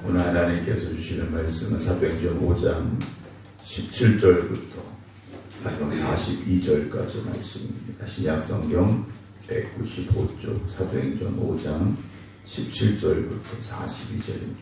오늘 하나님께서 주시는 말씀은 사도행전 5장 17절부터 마지막 42절까지 말씀입니다. 신약성경 195쪽 사도행전 5장 17절부터 42절입니다.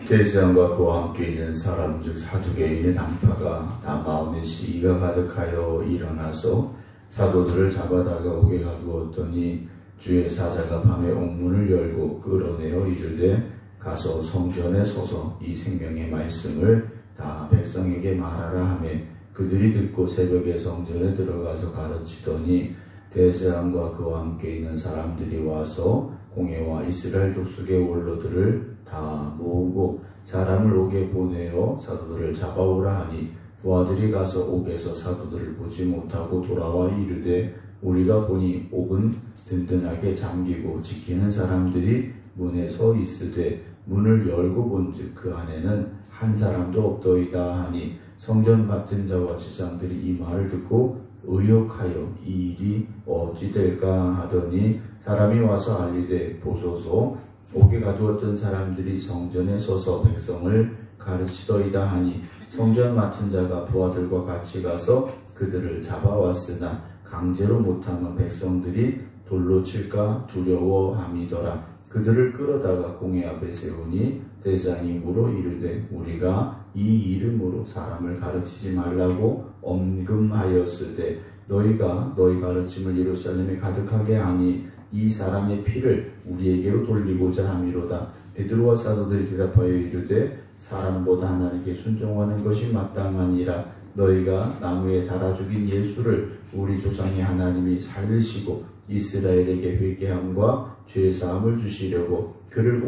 대제사장과 그와 함께 있는 사람 즉 사두개인의 당파가 남아오는 시기가 가득하여 일어나서 사도들을 잡아 다가오게 가두었더니 주의 사자가 밤에 옥문을 열고 끌어내어 이르되 가서 성전에 서서 이 생명의 말씀을 다 백성에게 말하라 하며 그들이 듣고 새벽에 성전에 들어가서 가르치더니 대제사장과 그와 함께 있는 사람들이 와서 공회와 이스라엘 족속의 원로들을 다 모으고 사람을 옥에 보내어 사도들을 잡아오라 하니 부하들이 가서 옥에서 사도들을 보지 못하고 돌아와 이르되 우리가 보니 옥은 든든하게 잠기고 지키는 사람들이 문에 서 있으되 문을 열고 본즉 그 안에는 한 사람도 없더이다 하니 성전 맡은 자와 지상들이 이 말을 듣고 의혹하여 이 일이 어찌 될까 하더니 사람이 와서 알리되 보소서 옥에 가두었던 사람들이 성전에 서서 백성을 가르치더이다 하니 성전 맡은 자가 부하들과 같이 가서 그들을 잡아왔으나 강제로 못하면 백성들이 돌로 칠까 두려워함이더라. 그들을 끌어다가 공회 앞에 세우니 대장이 물어 이르되 우리가 이 이름으로 사람을 가르치지 말라고 엄금하였으되 너희가 너희 가르침을 예루살렘에 가득하게 하니 이 사람의 피를 우리에게로 돌리고자 함이로다. 베드로와 사도들이 대답하여 이르되 사람보다 하나님께 순종하는 것이 마땅하니라. 너희가 나무에 달아 죽인 예수를 우리 조상의 하나님이 살리시고 이스라엘에게 회개함과 죄사함을 주시려고 그를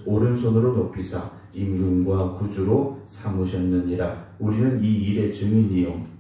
오른손으로 높이사 임금과 구주로 삼으셨느니라. 우리는 이 일의 증인이요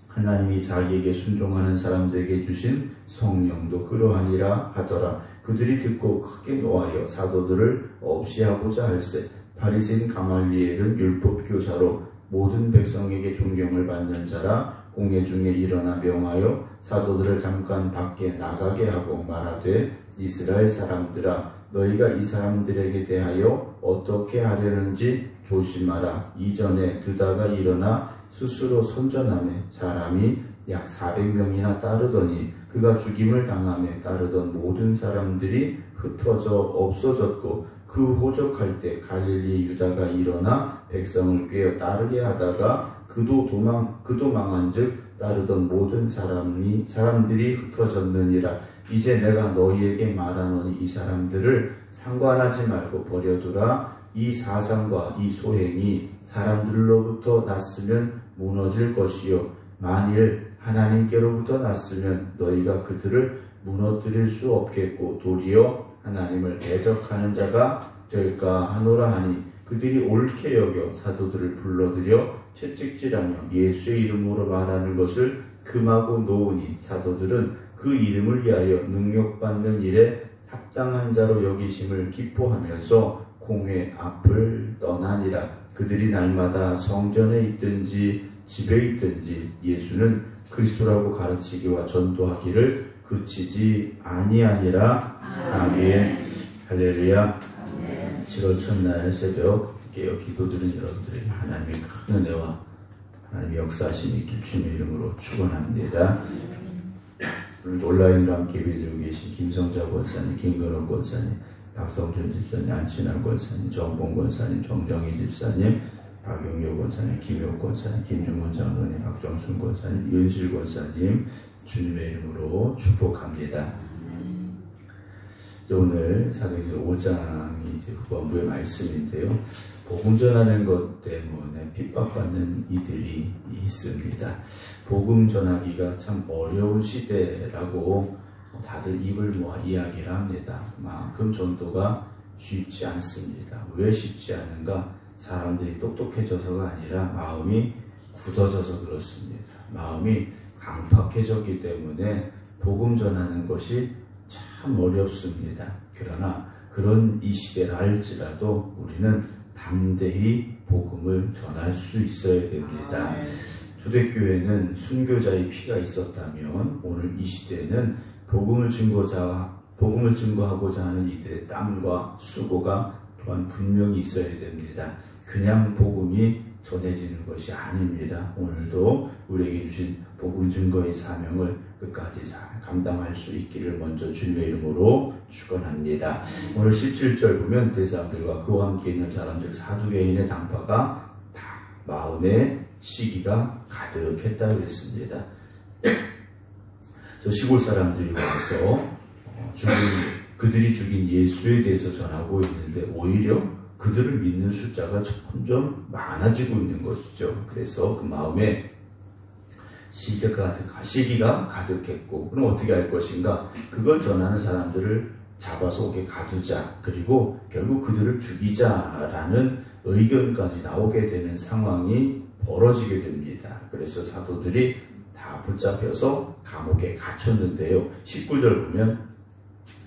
하나님이 자기에게 순종하는 사람들에게 주신 성령도 그러하니라 하더라. 그들이 듣고 크게 노하여 사도들을 없이하고자 할세 바리새인 가말리엘은 율법교사로 모든 백성에게 존경을 받는 자라. 공회 중에 일어나 명하여 사도들을 잠깐 밖에 나가게 하고 말하되 이스라엘 사람들아 너희가 이 사람들에게 대하여 어떻게 하려는지 조심하라. 이전에 드다가 일어나 스스로 선전하며 사람이 약 400명이나 따르더니 그가 죽임을 당하며 따르던 모든 사람들이 흩어져 없어졌고 그 호적할 때 갈릴리 유다가 일어나 백성을 꿰어 따르게 하다가 그도 망한즉 따르던 모든 사람들이 흩어졌느니라. 이제 내가 너희에게 말하노니 이 사람들을 상관하지 말고 버려두라. 이 사상과 이 소행이 사람들로부터 났으면 무너질 것이요 만일 하나님께로부터 났으면 너희가 그들을 무너뜨릴 수 없겠고 도리어 하나님을 대적하는 자가 될까 하노라 하니 그들이 옳게 여겨 사도들을 불러들여 채찍질하며 예수의 이름으로 말하는 것을 금하고 놓으니 사도들은 그 이름을 위하여 능력받는 일에 합당한 자로 여기심을 기뻐하면서 공회 앞을 떠나니라. 그들이 날마다 성전에 있든지 집에 있든지 예수는 그리스도라고 가르치기와 전도하기를 그치지 아니하니라. 아멘. 할렐루야. 7월 첫날 새벽 깨어 기도드린 여러분들에게 하나님의 큰 은혜와 하나님의 역사하심이 있길 주님의 이름으로 축원합니다. 오늘 온라인으로 함께 예배드리고 계신 김성자 권사님, 김건욱 권사님, 박성준 집사님, 안친환 권사님, 정봉 권사님, 정정희 집사님, 박용료 권사님, 김효 권사님, 김중원 장로님, 박정순 권사님, 윤실 권사님 주님의 이름으로 축복합니다. 오늘 사도행전 5장이 이제 후반부의 말씀인데요. 복음 전하는 것 때문에 핍박받는 이들이 있습니다. 복음 전하기가 참 어려운 시대라고 다들 입을 모아 이야기를 합니다. 그만큼 전도가 쉽지 않습니다. 왜 쉽지 않은가? 사람들이 똑똑해져서가 아니라 마음이 굳어져서 그렇습니다. 마음이 강팍해졌기 때문에 복음 전하는 것이 참 어렵습니다. 그러나 그런 이 시대를 알지라도 우리는 담대히 복음을 전할 수 있어야 됩니다. 초대교회는 순교자의 피가 있었다면 오늘 이 시대는 복음을 증거자 복음을 증거하고자 하는 이들의 땀과 수고가 또한 분명히 있어야 됩니다. 그냥 복음이 전해지는 것이 아닙니다. 오늘도 우리에게 주신 복음 증거의 사명을 끝까지 잘 감당할 수 있기를 먼저 주님의 이름으로 축원합니다. 오늘 17절 보면 대사들과 그와 함께 있는 사람 즉 사두개인의 당파가 다 마음에 시기가 가득했다 그랬습니다. 저 시골 사람들이 와서 그들이 죽인 예수에 대해서 전하고 있는데 오히려 그들을 믿는 숫자가 점점 많아지고 있는 것이죠. 그래서 그 마음에 시기가 가득했고, 그럼 어떻게 할 것인가? 그걸 전하는 사람들을 잡아서 오게 가두자, 그리고 결국 그들을 죽이자라는 의견까지 나오게 되는 상황이 벌어지게 됩니다. 그래서 사도들이 다 붙잡혀서 감옥에 갇혔는데요. 19절 보면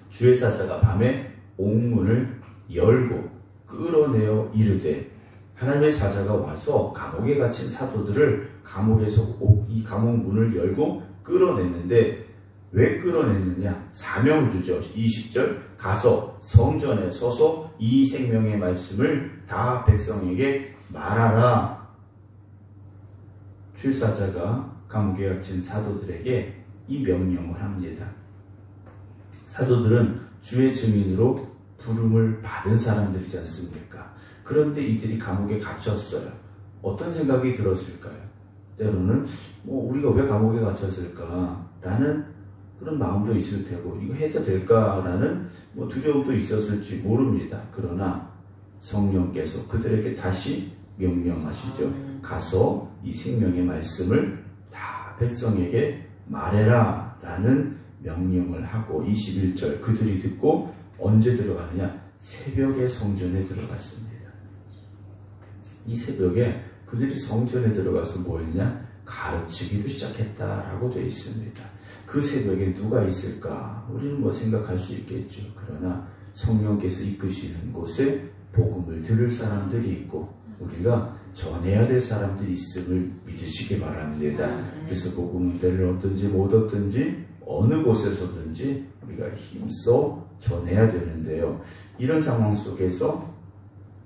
주의 사자가 밤에 옥문을 열고 끌어내어 이르되, 하나님의 사자가 와서 감옥에 갇힌 사도들을 감옥에서 이 감옥 문을 열고 끌어냈는데, 왜 끌어냈느냐? 사명을 주죠. 20절 가서 성전에 서서 이 생명의 말씀을 다 백성에게 말하라. 주의 사자가 감옥에 갇힌 사도들에게 이 명령을 합니다. 사도들은 주의 증인으로 부름을 받은 사람들이지 않습니까? 그런데 이들이 감옥에 갇혔어요. 어떤 생각이 들었을까요? 때로는 우리가 왜 감옥에 갇혔을까라는 그런 마음도 있을 테고, 이거 해도 될까라는 두려움도 있었을지 모릅니다. 그러나 성령께서 그들에게 다시 명령하시죠. 가서 이 생명의 말씀을 다 백성에게 말해라 라는 명령을 하고, 21절 그들이 듣고 언제 들어가느냐? 새벽에 성전에 들어갔습니다. 이 새벽에 그들이 성전에 들어가서 뭐 했냐? 가르치기를 시작했다라고 되어 있습니다. 그 새벽에 누가 있을까? 우리는 생각할 수 있겠죠. 그러나 성령께서 이끄시는 곳에 복음을 들을 사람들이 있고 우리가 전해야 될 사람들이 있음을 믿으시기 바랍니다. 그래서 복음을 얻든지 못 얻든지 어느 곳에서든지 우리가 힘써 전해야 되는데요. 이런 상황 속에서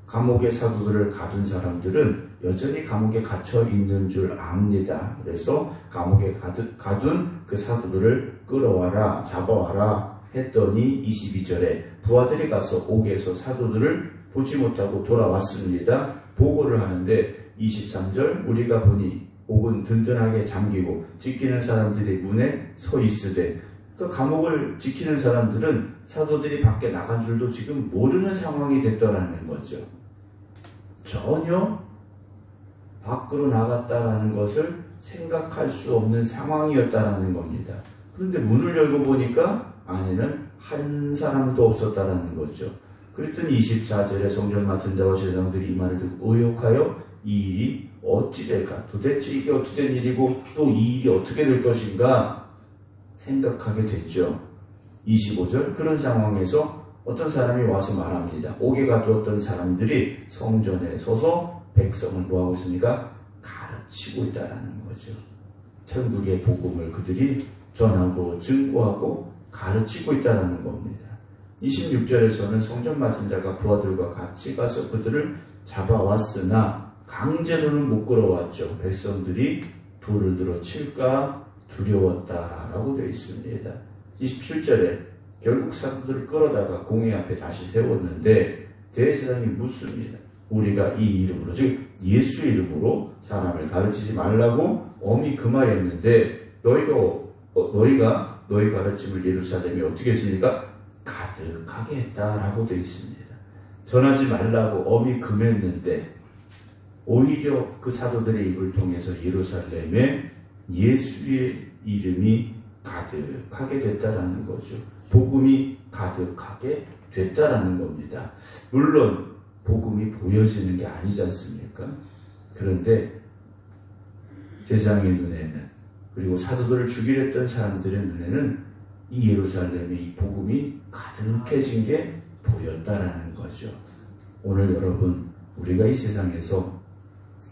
감옥의 사도들을 가둔 사람들은 여전히 감옥에 갇혀 있는 줄 압니다. 그래서 감옥에 가둔 그 사도들을 끌어와라, 잡아와라 했더니 22절에 부하들이 가서 옥에서 사도들을 보지 못하고 돌아왔습니다. 보고를 하는데 23절 우리가 보니 옥은 든든하게 잠기고 지키는 사람들이 문에 서 있으되, 그 감옥을 지키는 사람들은 사도들이 밖에 나간 줄도 지금 모르는 상황이 됐더라는 거죠. 전혀 밖으로 나갔다라는 것을 생각할 수 없는 상황이었다라는 겁니다. 그런데 문을 열고 보니까 안에는 한 사람도 없었다라는 거죠. 그랬더니 24절에 성전 맡은 자와 제사장들이 이 말을 듣고 의혹하여 이 일이 어찌 될까? 도대체 이게 어찌 된 일이고 또 이 일이 어떻게 될 것인가 생각하게 됐죠. 25절 그런 상황에서 어떤 사람이 와서 말합니다. 옥에 가두었던 사람들이 성전에 서서 백성을 뭐하고 있습니까? 가르치고 있다는 거죠. 천국의 복음을 그들이 전하고 증거하고 가르치고 있다는 겁니다. 26절에서는 성전 맡은 자가 부하들과 같이 가서 그들을 잡아왔으나 강제로는 못 끌어왔죠. 백성들이 돌을 들어 칠까 두려웠다라고 되어 있습니다. 27절에 결국 사도들을 끌어다가 공회 앞에 다시 세웠는데 대제사장이 묻습니다. 우리가 이 이름으로, 즉 예수의 이름으로 사람을 가르치지 말라고 엄히 금하였는데 너희가 너희 가르침을 예루살렘에 어떻게 했습니까? 가득하게 했다라고 되어 있습니다. 전하지 말라고 엄히 금했는데 오히려 그 사도들의 입을 통해서 예루살렘에 예수의 이름이 가득하게 됐다라는 거죠. 복음이 가득하게 됐다라는 겁니다. 물론 복음이 보여지는 게 아니지 않습니까? 그런데 세상의 눈에는, 그리고 사도들을 죽이려 했던 사람들의 눈에는 이 예루살렘의 이 복음이 가득해진 게 보였다라는 거죠. 오늘 여러분, 우리가 이 세상에서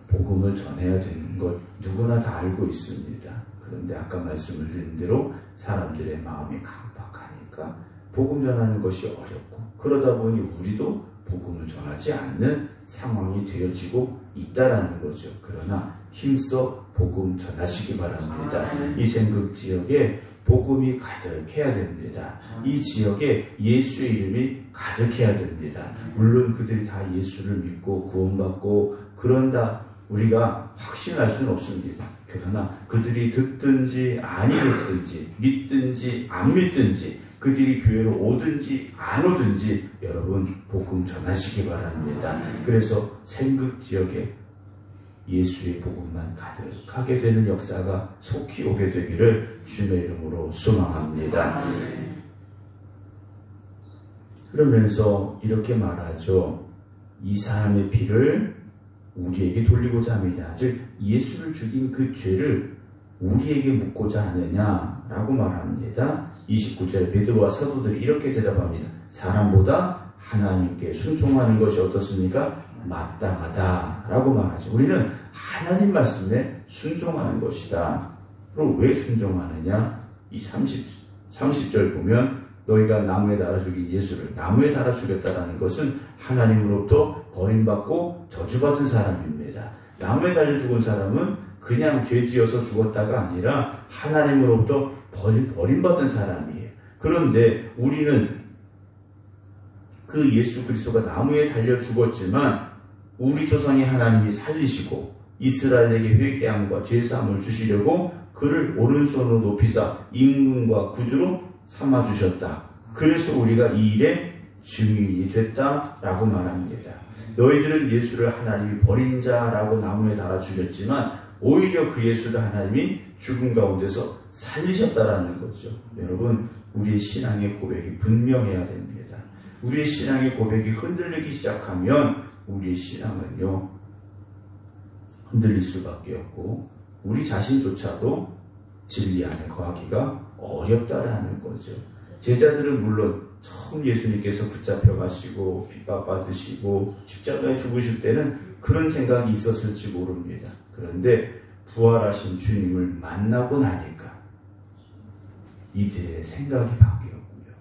복음을 전해야 되는 것 누구나 다 알고 있습니다. 그런데 아까 말씀을 드린 대로 사람들의 마음이 강박하니까 복음 전하는 것이 어렵고 그러다 보니 우리도 복음을 전하지 않는 상황이 되어지고 있다라는 거죠. 그러나 힘써 복음 전하시기 바랍니다. 이 생극 지역에 복음이 가득해야 됩니다. 이 지역에 예수의 이름이 가득해야 됩니다. 물론 그들이 다 예수를 믿고 구원받고 그런다 우리가 확신할 수는 없습니다. 그러나 그들이 듣든지 아니 듣든지 믿든지 안 믿든지 그들이 교회로 오든지 안 오든지 여러분 복음 전하시기 바랍니다. 그래서 생극 지역에 예수의 복음만 가득하게 되는 역사가 속히 오게 되기를 주님의 이름으로 소망합니다. 그러면서 이렇게 말하죠. 이 사람의 피를 우리에게 돌리고자 합니다. 즉 예수를 죽인 그 죄를 우리에게 묻고자 하느냐라고 말합니다. 29절 베드로와 사도들이 이렇게 대답합니다. 사람보다 하나님께 순종하는 것이 어떻습니까? 마땅하다라고 말하죠. 우리는 하나님 말씀에 순종하는 것이다. 그럼 왜 순종하느냐? 이 30절 보면 너희가 나무에 달아 죽인 예수를 나무에 달아 죽였다라는 것은 하나님으로부터 버림받고 저주받은 사람입니다. 나무에 달려 죽은 사람은 그냥 죄지어서 죽었다가 아니라 하나님으로부터 버림받은 사람이에요. 그런데 우리는 그 예수 그리스도가 나무에 달려 죽었지만 우리 조상의 하나님이 살리시고 이스라엘에게 회개함과 죄사함을 주시려고 그를 오른손으로 높이사 임금과 구주로 삼아주셨다. 그래서 우리가 이 일에 증인이 됐다라고 말합니다. 너희들은 예수를 하나님이 버린 자라고 나무에 달아 죽였지만 오히려 그 예수를 하나님이 죽음 가운데서 살리셨다라는 거죠. 여러분 우리의 신앙의 고백이 분명해야 됩니다. 우리의 신앙의 고백이 흔들리기 시작하면 우리의 신앙은요 흔들릴 수밖에 없고 우리 자신조차도 진리 안에 거하기가 어렵다라는 거죠. 제자들은 물론 처음 예수님께서 붙잡혀 가시고 핍박받으시고 십자가에 죽으실 때는 그런 생각이 있었을지 모릅니다. 그런데 부활하신 주님을 만나고 나니까 이들의 생각이 바뀌었고요.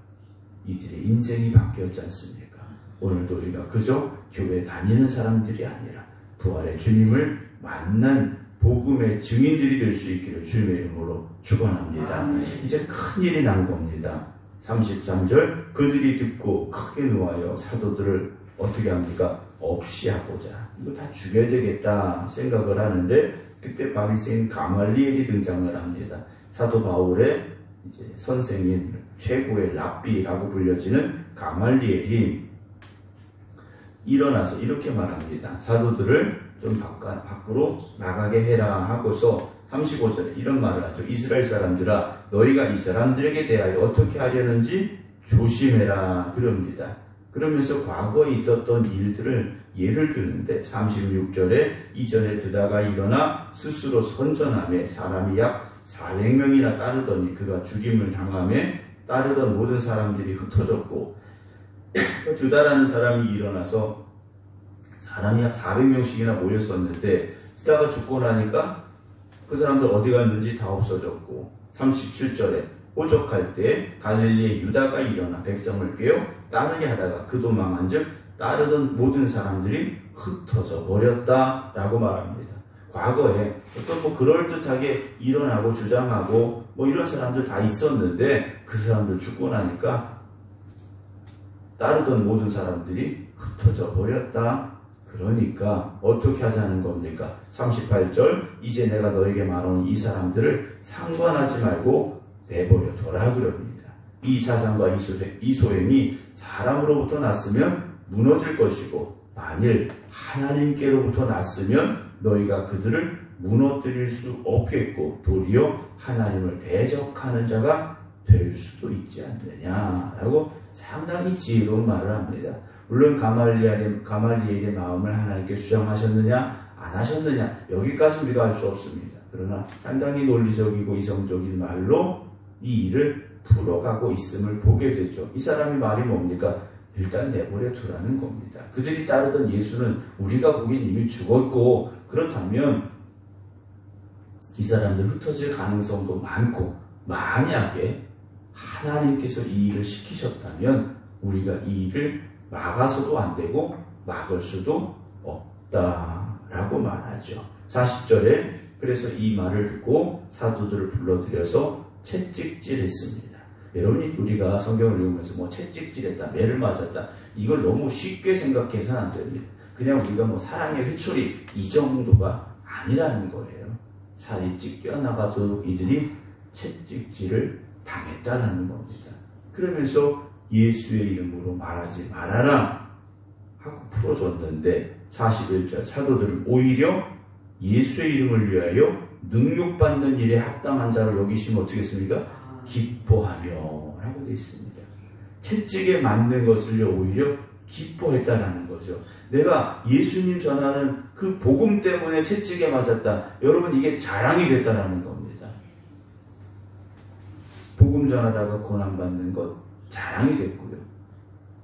이들의 인생이 바뀌었지 않습니까? 오늘도 우리가 그저 교회 다니는 사람들이 아니라 부활의 주님을 만난 복음의 증인들이 될 수 있기를 주님의 이름으로 축원합니다. 이제 큰일이 난 겁니다. 33절 그들이 듣고 크게 노하여 사도들을 어떻게 합니까? 없이 하고자 이거 다 죽여야 되겠다 생각을 하는데 그때 바리새인 가말리엘이 등장을 합니다. 사도 바울의 이제 선생인 최고의 랍비라고 불려지는 가말리엘이 일어나서 이렇게 말합니다. 사도들을 좀 밖으로 나가게 해라 하고서 35절에 이런 말을 하죠. 이스라엘 사람들아 너희가 이 사람들에게 대하여 어떻게 하려는지 조심해라 그럽니다. 그러면서 과거에 있었던 일들을 예를 드는데 36절에 이전에 드다가 일어나 스스로 선전하며 사람이 약 400명이나 따르더니 그가 죽임을 당하며 따르던 모든 사람들이 흩어졌고 드다라는 사람이 일어나서 사람이 약 400명씩이나 모였었는데 드다가 죽고 나니까 그 사람들 어디 갔는지 다 없어졌고 37절에 호적할 때 갈릴리의 유다가 일어나 백성을 깨어 따르게 하다가 그도 망한 즉 따르던 모든 사람들이 흩어져 버렸다라고 말합니다. 과거에 어떤 그럴듯하게 일어나고 주장하고 이런 사람들 다 있었는데 그 사람들 죽고 나니까 따르던 모든 사람들이 흩어져 버렸다. 그러니까 어떻게 하자는 겁니까? 38절 이제 내가 너에게 말하는 이 사람들을 상관하지 말고 내버려 둬라 그럽니다. 이 사상과 이 소행이 사람으로부터 났으면 무너질 것이고 만일 하나님께로부터 났으면 너희가 그들을 무너뜨릴 수 없겠고 도리어 하나님을 대적하는 자가 될 수도 있지 않느냐라고 상당히 지혜로운 말을 합니다. 물론 가말리엘의 마음을 하나님께 주장하셨느냐 안 하셨느냐 여기까지 우리가 알 수 없습니다. 그러나 상당히 논리적이고 이성적인 말로 이 일을 풀어가고 있음을 보게 되죠. 이 사람의 말이 뭡니까? 일단 내버려 두라는 겁니다. 그들이 따르던 예수는 우리가 보기엔 이미 죽었고 그렇다면 이 사람들 흩어질 가능성도 많고 만약에 하나님께서 이 일을 시키셨다면 우리가 이 일을 막아서도 안 되고 막을 수도 없다라고 말하죠. 40절에 그래서 이 말을 듣고 사도들을 불러들여서 채찍질했습니다. 여러분이 우리가 성경을 읽으면서 뭐 채찍질했다, 매를 맞았다, 이걸 너무 쉽게 생각해서는 안 됩니다. 그냥 우리가 뭐 사랑의 회초리 이 정도가 아니라는 거예요. 살이 찢겨나가도록 이들이 채찍질을 당했다라는 겁니다. 그러면서 예수의 이름으로 말하지 말아라 하고 풀어줬는데 41절 사도들은 오히려 예수의 이름을 위하여 능욕받는 일에 합당한 자로 여기시면 어떻게 했습니까? 기뻐하며 라고 되어 있습니다. 채찍에 맞는 것을 오히려 기뻐했다라는 거죠. 내가 예수님 전하는 그 복음 때문에 채찍에 맞았다. 여러분 이게 자랑이 됐다라는 겁니다. 복음 전하다가 고난받는 것 자랑이 됐고요.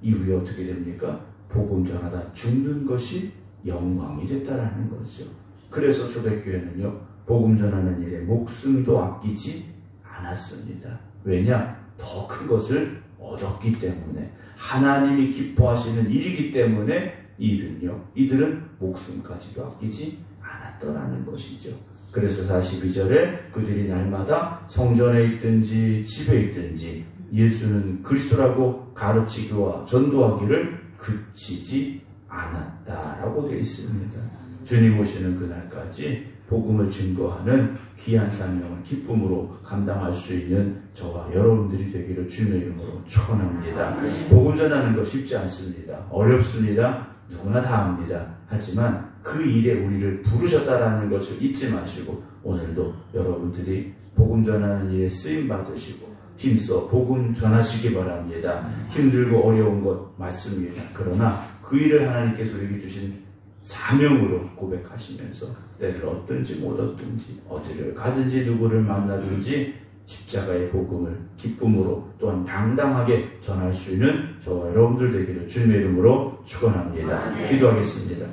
이후에 어떻게 됩니까? 복음 전하다 죽는 것이 영광이 됐다라는 거죠. 그래서 초대교회는요, 복음 전하는 일에 목숨도 아끼지 않았습니다. 왜냐? 더 큰 것을 얻었기 때문에, 하나님이 기뻐하시는 일이기 때문에 이들은 목숨까지도 아끼지 않았더라는 것이죠. 그래서 42절에 그들이 날마다 성전에 있든지 집에 있든지 예수는 그리스도라고 가르치기와 전도하기를 그치지 않았다라고 되어 있습니다. 주님 오시는 그날까지 복음을 증거하는 귀한 사명을 기쁨으로 감당할 수 있는 저와 여러분들이 되기를 주님의 이름으로 축원합니다. 복음 전하는 거 쉽지 않습니다. 어렵습니다. 누구나 다 합니다. 하지만 그 일에 우리를 부르셨다라는 것을 잊지 마시고 오늘도 여러분들이 복음 전하는 일에 쓰임 받으시고 힘써 복음 전하시기 바랍니다. 힘들고 어려운 것 맞습니다. 그러나 그 일을 하나님께서 우리에게 주신 사명으로 고백하시면서 때를 얻든지 못 얻든지 어디를 가든지 누구를 만나든지 십자가의 복음을 기쁨으로 또한 당당하게 전할 수 있는 저와 여러분들 되기를 주님의 이름으로 축원합니다. 기도하겠습니다.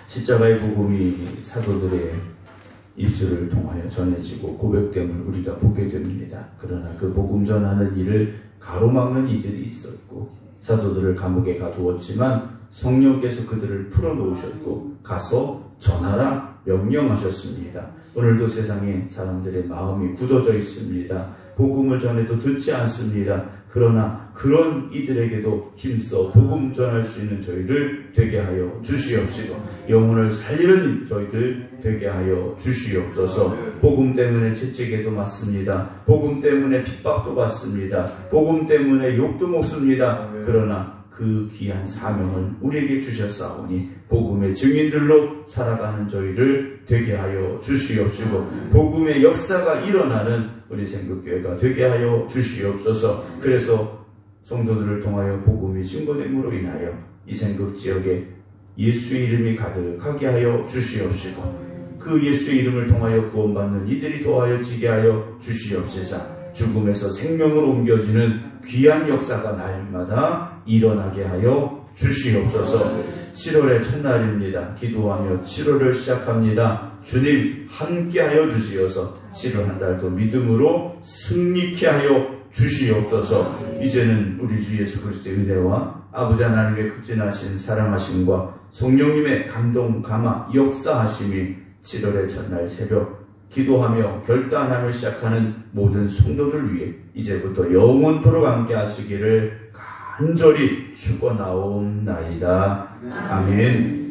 십자가의 복음이 사도들의 입술을 통하여 전해지고 고백됨을 우리가 보게 됩니다. 그러나 그 복음 전하는 일을 가로막는 이들이 있었고 사도들을 감옥에 가두었지만 성령께서 그들을 풀어놓으셨고 가서 전하라 명령하셨습니다. 오늘도 세상에 사람들의 마음이 굳어져 있습니다. 복음을 전해도 듣지 않습니다. 그러나 그런 이들에게도 힘써 복음 전할 수 있는 저희들 되게 하여 주시옵시고 영혼을 살리는 저희들 되게 하여 주시옵소서. 복음 때문에 채찍에도 맞습니다. 복음 때문에 핍박도 받습니다. 복음 때문에 욕도 먹습니다. 그러나 그 귀한 사명을 우리에게 주셨사오니 복음의 증인들로 살아가는 저희를 되게 하여 주시옵시고 복음의 역사가 일어나는 우리 생극교회가 되게 하여 주시옵소서. 그래서 성도들을 통하여 복음이 증거됨으로 인하여 이 생극지역에 예수의 이름이 가득하게 하여 주시옵시고 그 예수의 이름을 통하여 구원받는 이들이 더하여지게 하여 주시옵소서. 죽음에서 생명으로 옮겨지는 귀한 역사가 날마다 일어나게 하여 주시옵소서. 7월의 첫날입니다. 기도하며 7월을 시작합니다. 주님 함께하여 주시어서 7월 한 달도 믿음으로 승리케 하여 주시옵소서. 이제는 우리 주 예수 그리스도의 은혜와 아버지 하나님의 극진하신 사랑하심과 성령님의 감동 감화 역사하심이 7월의 첫날 새벽 기도하며 결단하며 시작하는 모든 성도들 위해 이제부터 영원토록 함께 하시기를 간절히 축원하옵나이다. 아멘.